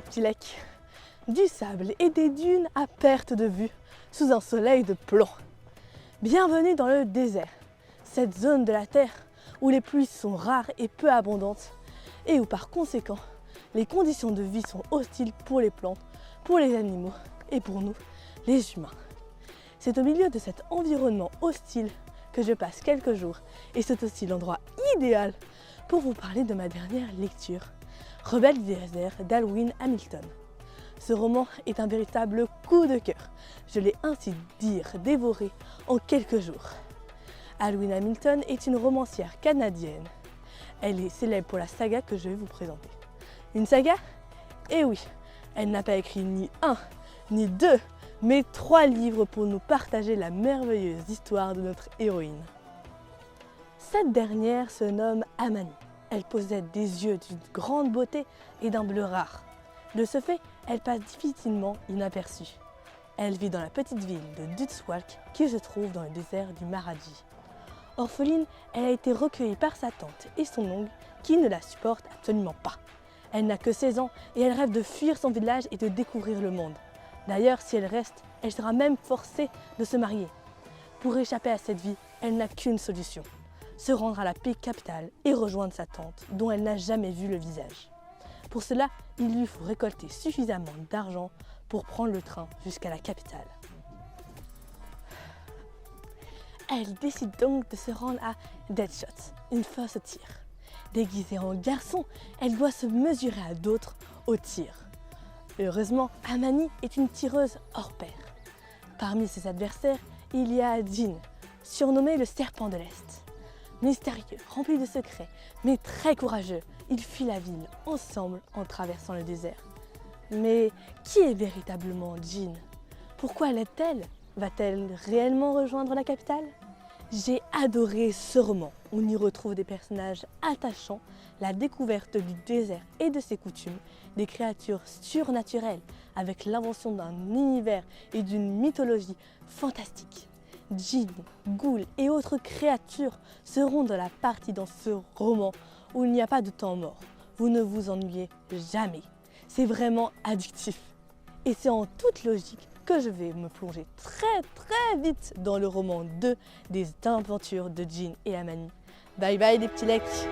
petits lecs. Du sable et des dunes à perte de vue, sous un soleil de plomb. Bienvenue dans le désert, cette zone de la Terre où les pluies sont rares et peu abondantes, et où par conséquent, les conditions de vie sont hostiles pour les plantes, pour les animaux et pour nous, les humains. C'est au milieu de cet environnement hostile que je passe quelques jours, et c'est aussi l'endroit idéal pour vous parler de ma dernière lecture, Rebelle du désert d'Alwyn Hamilton. Ce roman est un véritable coup de cœur. Je l'ai ainsi dire dévoré en quelques jours. Alwyn Hamilton est une romancière canadienne. Elle est célèbre pour la saga que je vais vous présenter. Une saga? Eh oui, elle n'a pas écrit ni un, ni deux, mais 3 livres pour nous partager la merveilleuse histoire de notre héroïne. Cette dernière se nomme Amani. Elle possède des yeux d'une grande beauté et d'un bleu rare. De ce fait, elle passe difficilement inaperçue. Elle vit dans la petite ville de Dutswalk qui se trouve dans le désert du Maharaji. Orpheline, elle a été recueillie par sa tante et son oncle qui ne la supportent absolument pas. Elle n'a que 16 ans et elle rêve de fuir son village et de découvrir le monde. D'ailleurs, si elle reste, elle sera même forcée de se marier. Pour échapper à cette vie, elle n'a qu'une solution, se rendre à la capitale et rejoindre sa tante, dont elle n'a jamais vu le visage. Pour cela, il lui faut récolter suffisamment d'argent pour prendre le train jusqu'à la capitale. Elle décide donc de se rendre à Deadshot, une fosse au tir. Déguisée en garçon, elle doit se mesurer à d'autres au tir. Heureusement, Amani est une tireuse hors pair. Parmi ses adversaires, il y a Jean, surnommé le serpent de l'Est. Mystérieux, rempli de secrets, mais très courageux, ils fuient la ville ensemble en traversant le désert. Mais qui est véritablement Jean? Pourquoi l'aide-t-elle? Va-t-elle réellement rejoindre la capitale? J'ai adoré ce roman. On y retrouve des personnages attachants, la découverte du désert et de ses coutumes, des créatures surnaturelles avec l'invention d'un univers et d'une mythologie fantastique. Djinns, ghouls et autres créatures seront dans la partie dans ce roman où il n'y a pas de temps mort. Vous ne vous ennuyez jamais. C'est vraiment addictif. Et c'est en toute logique que je vais me plonger très vite dans le roman 2 des aventures de Jean et Amani. Bye bye les petits lecs!